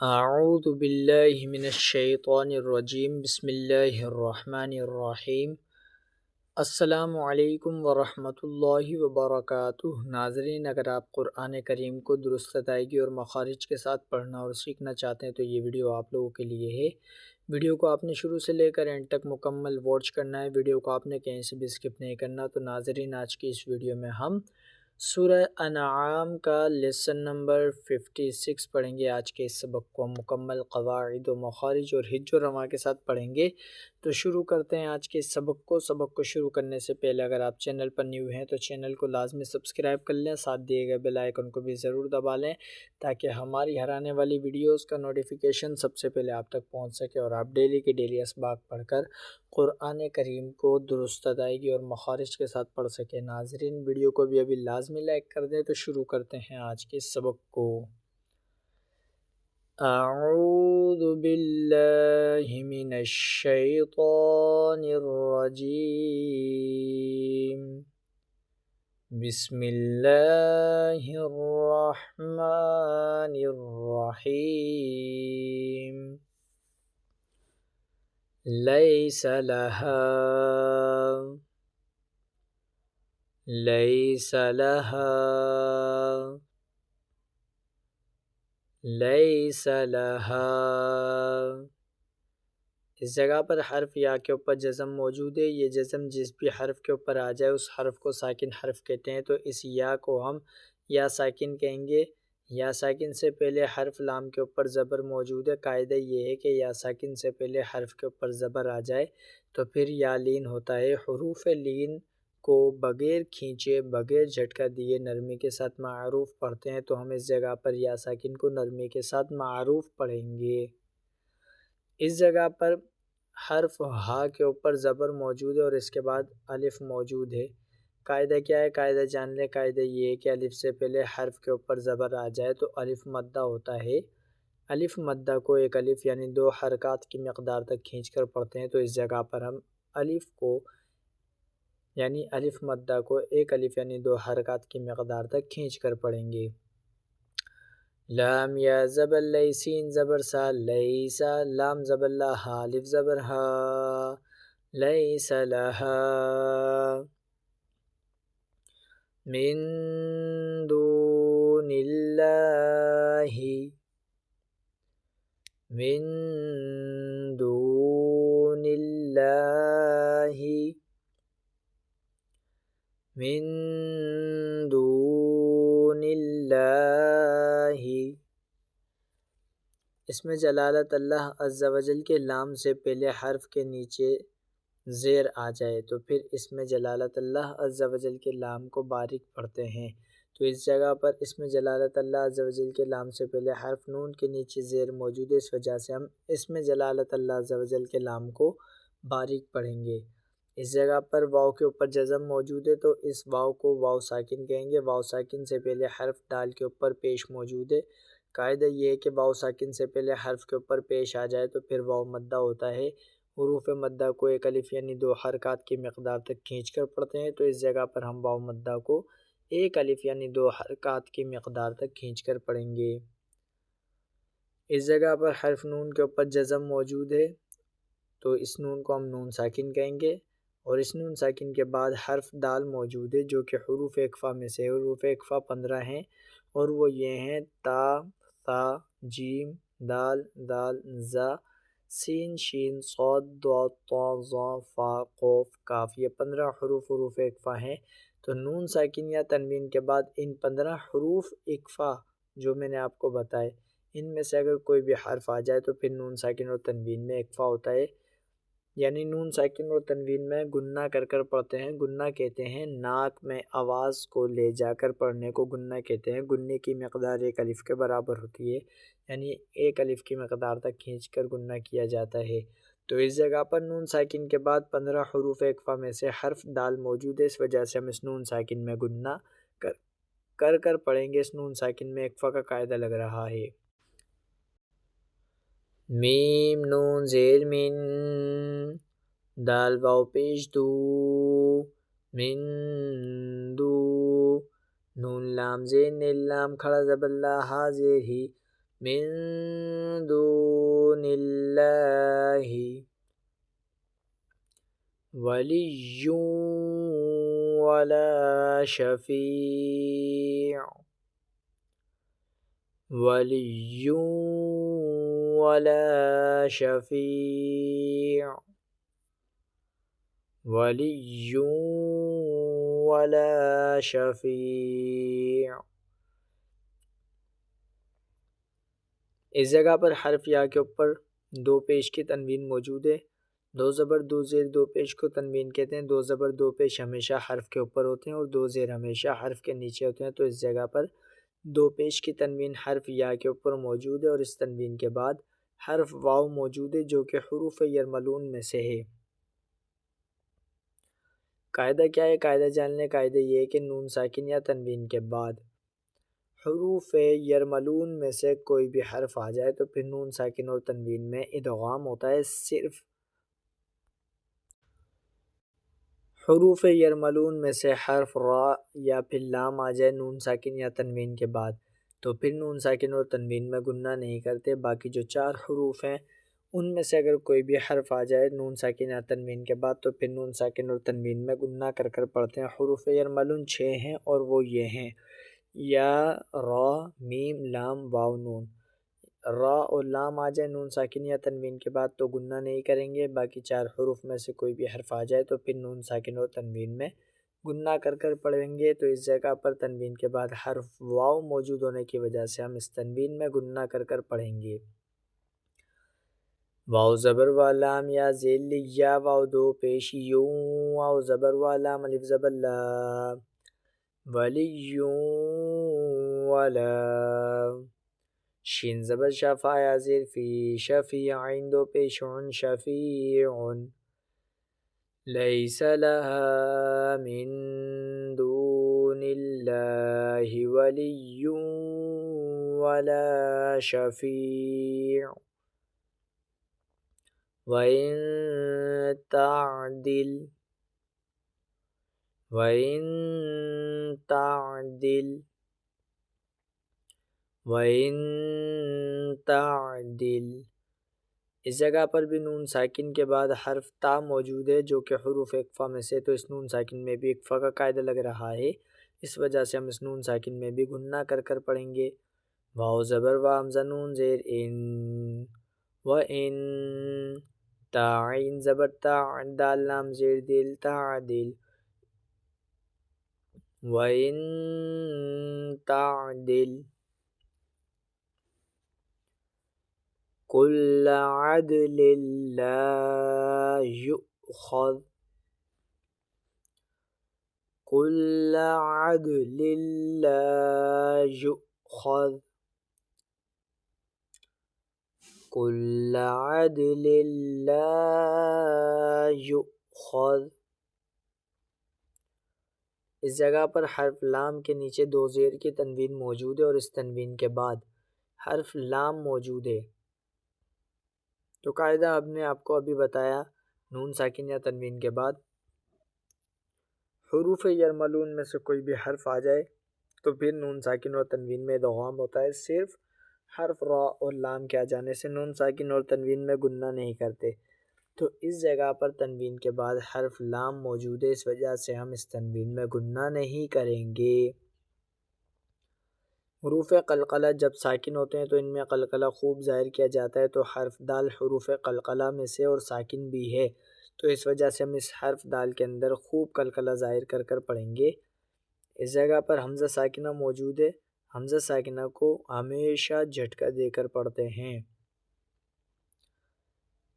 اعوذ باللہ من الشیطان الرجیم بسم اللہ الرحمن الرحیم۔ السلام علیکم ورحمۃ اللہ وبرکاتہ۔ ناظرین، اگر آپ قرآن کریم کو درست ادائیگی اور مخارج کے ساتھ پڑھنا اور سیکھنا چاہتے ہیں تو یہ ویڈیو آپ لوگوں کے لیے ہے۔ ویڈیو کو آپ نے شروع سے لے کر اینڈ تک مکمل واچ کرنا ہے، ویڈیو کو آپ نے کہیں سے بھی اسکپ نہیں کرنا۔ تو ناظرین، آج کی اس ویڈیو میں ہم سورہ انعام کا لیسن نمبر 56 پڑھیں گے۔ آج کے اس سبق کو ہم مکمل قواعد و مخارج اور حج و رما کے ساتھ پڑھیں گے۔ تو شروع کرتے ہیں آج کے اس سبق کو۔ سبق کو شروع کرنے سے پہلے اگر آپ چینل پر نیو ہیں تو چینل کو لازمی سبسکرائب کر لیں، ساتھ دیے گئے بیل آئیکن کو بھی ضرور دبا لیں تاکہ ہماری ہر آنے والی ویڈیوز کا نوٹیفیکیشن سب سے پہلے آپ تک پہنچ سکے اور آپ ڈیلی کے ڈیلی اسباق پڑھ کر قرآن کریم کو درست ادائیگی اور مخارج کے ساتھ پڑھ سکے۔ ناظرین، ویڈیو کو بھی ابھی لازمی لائک کر دیں۔ تو شروع کرتے ہیں آج کے سبق کو۔ اعوذ باللہ من الشیطان الرجیم، بسم اللہ الرحمن الرحیم۔ لیس لها لیس لها لیس لها۔ اس جگہ پر حرف یا کے اوپر جزم موجود ہے۔ یہ جزم جس بھی حرف کے اوپر آ جائے اس حرف کو ساکن حرف کہتے ہیں، تو اس یا کو ہم یا ساکن کہیں گے۔ یا ساکن سے پہلے حرف لام کے اوپر زبر موجود ہے۔ قاعدہ یہ ہے کہ یا ساکن سے پہلے حرف کے اوپر زبر آ جائے تو پھر یا لین ہوتا ہے۔ حروف لین کو بغیر کھینچے، بغیر جھٹکا دیے نرمی کے ساتھ معروف پڑھتے ہیں، تو ہم اس جگہ پر یا ساکن کو نرمی کے ساتھ معروف پڑھیں گے۔ اس جگہ پر حرف ہا کے اوپر زبر موجود ہے اور اس کے بعد الف موجود ہے۔ قاعدہ کیا ہے؟ قاعدہ جان لیں۔ قاعدہ یہ ہے کہ الف سے پہلے حرف کے اوپر زبر آ جائے تو الف مدہ ہوتا ہے۔ الف مدہ کو ایک الف یعنی 2 حرکات کی مقدار تک کھینچ کر پڑھتے ہیں، تو اس جگہ پر ہم الف کو یعنی الف مدہ کو ایک الف یعنی 2 حرکات کی مقدار تک کھینچ کر پڑھیں گے۔ لام یا زبر لئی، سین زبر سا، لیسا، لام زبر لا، ہا الف زبر ہا، لیس لہا۔ من دون اللہ، من دون اللہ، من دون اللہ۔ اس میں جلالت اللہ عز و جل کے لام سے پہلے حرف کے نیچے زیر آ جائے تو پھر اس میں جلالت اللہ عز و جل کے لام کو باریک پڑھتے ہیں۔ تو اس جگہ پر اس میں جلالت اللہ عز و جل کے لام سے پہلے حرف نون کے نیچے زیر موجود ہے، اس وجہ سے ہم اس میں جلالت اللہ عز و جل کے لام کو باریک پڑھیں گے۔ اس جگہ پر واو کے اوپر جزم موجود ہے تو اس واو کو واو ساکن کہیں گے۔ واو ساکن سے پہلے حرف دال کے اوپر پیش موجود ہے۔ قاعدہ یہ ہے کہ واو ساکن سے پہلے حرف کے اوپر پیش آ جائے تو پھر واو مدہ ہوتا ہے۔ حروف مدہ کو ایک الف یعنی 2 حرکات کی مقدار تک کھینچ کر پڑھتے ہیں، تو اس جگہ پر ہم واو مدہ کو ایک الف یعنی 2 حرکات کی مقدار تک کھینچ کر پڑھیں گے۔ اس جگہ پر حرف نون کے اوپر جزم موجود ہے تو اس نون کو ہم نون ساکن کہیں گے، اور اس نون ساکن کے بعد حرف دال موجود ہے جو کہ حروف اقفا میں سے ہے۔ حروف اقفا 15 ہیں اور وہ یہ ہیں: تا، ثا، جیم، دال، دال، زا، سین، شین، صاد، ضاد، طا، ظا، فا، قوف، کاف۔ یہ 15 حروف اقفا ہیں۔ تو نون ساکن یا تنوین کے بعد ان 15 حروف اقفا جو میں نے آپ کو بتائے، ان میں سے اگر کوئی بھی حرف آ جائے تو پھر نون ساکن اور تنوین میں اقفا ہوتا ہے، یعنی نون ساکن اور تنوین میں گنہ کر کر پڑھتے ہیں۔ گنہ کہتے ہیں ناک میں آواز کو لے جا کر پڑھنے کو گنہ کہتے ہیں۔ گننے کی مقدار ایک الف کے برابر ہوتی ہے، یعنی ایک الف کی مقدار تک کھینچ کر گنہ کیا جاتا ہے۔ تو اس جگہ پر نون ساکن کے بعد 15 حروف اقفا میں سے حرف دال موجود ہے، اس وجہ سے ہم اس نون ساکن میں گنہ کر پڑھیں گے۔ اس نون ساکن میں اقفا کا قاعدہ لگ رہا ہے۔ میم نون زیر من، دال واو پیش دو، من دو، نون لام زیر نیل لام کھڑا زبر لا، ہا زیر ہی، من دون اللہ ولی ولا شفیع ولی ولا شفیع ولی ولا شفیع۔ اس جگہ پر حرف یا کے اوپر دو پیش کی تنوین موجود ہے۔ دو زبر دو زیر دو پیش کو تنوین کہتے ہیں۔ دو زبر دو پیش ہمیشہ حرف کے اوپر ہوتے ہیں اور دو زیر ہمیشہ حرف کے نیچے ہوتے ہیں، تو اس جگہ پر دو پیش کی تنوین حرف یا کے اوپر موجود ہے اور اس تنوین کے بعد حرف واو موجود ہے جو کہ حروف یرملون میں سے ہے۔ قاعدہ کیا ہے؟ قاعدہ جان لیں۔ قاعدہ یہ ہے کہ نون ساکن یا تنوین کے بعد حروف یرملون میں سے کوئی بھی حرف آ جائے تو پھر نون ساکن اور تنوین میں ادغام ہوتا ہے۔ صرف حروف یرملون میں سے حرف را یا پھر لام آ جائے نون ساکن یا تنوین کے بعد تو پھر نون ساکن اور تنوین میں گنہ نہیں کرتے۔ باقی جو چار حروف ہیں ان میں سے اگر کوئی بھی حرف آ جائے نون ساکن یا تنوین کے بعد تو پھر نون ساکن اور تنوین میں گنہ کر کر پڑھتے ہیں۔ حروف یرملون 6 ہیں اور وہ یہ ہیں: یا، را، میم، لام، واو، نون۔ را اور لام آ جائے نون ساکن یا تنوین کے بعد تو گنہ نہیں کریں گے۔ باقی چار حروف میں سے کوئی بھی حرف آ جائے تو پھر نون ساکن اور تنوین میں گنہ کر کر پڑھیں گے۔ تو اس جگہ پر تنوین کے بعد حرف واو موجود ہونے کی وجہ سے ہم اس تنوین میں گنہ کر کر پڑھیں گے۔ واو زبر و لام یا ذیل یا، واو دو پیش یوں، واو زبر و لام الف زبر لا، ولی ولا، شین زبر شفا یا زیر فی، شفیع عین دو پیش عن، شفیع، لیس لها من دون اللہ ولی ولا شفیع، وَإِن تَعْدِلْ وَإِن تَعْدِلْ وَإِن تَعْدِلْ۔ اس جگہ پر بھی نون ساکن کے بعد حرف تا موجود ہے جو کہ حروف اقفا میں سے، تو اس نون ساکن میں بھی اقفا کا قاعدہ لگ رہا ہے، اس وجہ سے ہم اس نون ساکن میں بھی گنہ کر کر پڑھیں گے۔ واو زبر و حمزہ نون زیر ان، وَإِن، تا عین زبر تا، دال لام زیر دل، تعدل، وَإِن تعدل، كل عدل لا يؤخذ، كل عدل لا يؤخذ، كل عدل لا يؤخذ۔ اس جگہ پر حرف لام کے نیچے دو زیر کی تنوین موجود ہے اور اس تنوین کے بعد حرف لام موجود ہے۔ تو قاعدہ ہم نے آپ کو ابھی بتایا، نون ساکن یا تنوین کے بعد حروف یرملون میں سے کوئی بھی حرف آ جائے تو پھر نون ساکن اور تنوین میں ادغام ہوتا ہے۔ صرف حرف را اور لام کے آ جانے سے نون ساکن اور تنوین میں گنہ نہیں کرتے۔ تو اس جگہ پر تنوین کے بعد حرف لام موجود ہے، اس وجہ سے ہم اس تنوین میں گنہ نہیں کریں گے۔ حروف قلقلہ جب ساکن ہوتے ہیں تو ان میں قلقلہ خوب ظاہر کیا جاتا ہے، تو حرف دال حروف قلقلہ میں سے اور ساکن بھی ہے، تو اس وجہ سے ہم اس حرف دال کے اندر خوب قلقلہ ظاہر کر کر پڑھیں گے۔ اس جگہ پر حمزہ ساکنہ موجود ہے، حمزہ ساکنہ کو ہمیشہ جھٹکا دے کر پڑھتے ہیں۔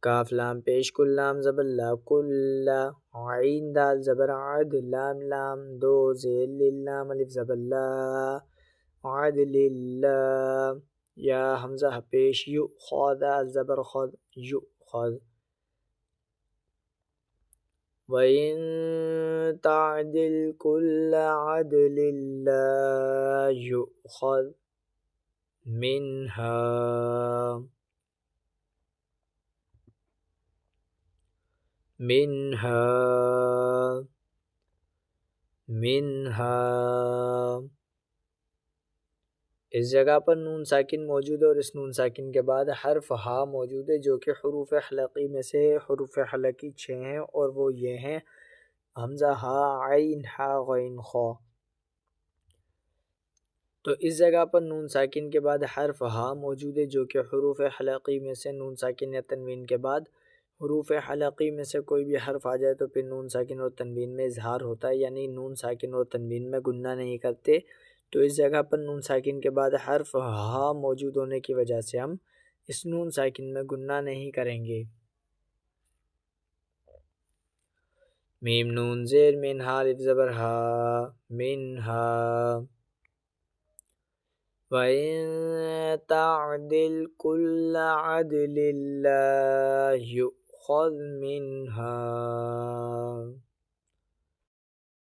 کاف لام پیش کل لام زبر لا، کل، عین دال زبر عد، لام لام دو زیر لام الف زبر لا، عدل اللہ، یا حمزہ پیش یو، خود زبر خود، یؤخذ، وَإِن تَعْدِلْ كُلَّ عَدْلٍ لَا يُؤْخَذْ مِنْهَا اس جگہ پر نون ساکن موجود ہے اور اس نون ساکن کے بعد حرف ہا موجود ہے جو کہ حروف حلقی میں سے حروف حلقی 6 ہیں اور وہ یہ ہیں حمزہ ہا عین ہا غین خا۔ تو اس جگہ پر نون ساکن کے بعد حرف ہا موجود ہے جو کہ حروف حلقی میں سے نون ساکن یا تنوین کے بعد حروف حلقی میں سے کوئی بھی حرف آ جائے تو پھر نون ساکن اور تنوین میں اظہار ہوتا ہے، یعنی نون ساکن اور تنوین میں گنہ نہیں کرتے۔ تو اس جگہ پر نون ساکن کے بعد حرف ہا موجود ہونے کی وجہ سے ہم اس نون ساکن میں گنہ نہیں کریں گے۔ میم نون زیر من ہا الف زبر ہا منہا وَإِن تَعْدِلْ كُلَّ عَدْلٍ لَّا يُؤْخَذْ مِنْهَا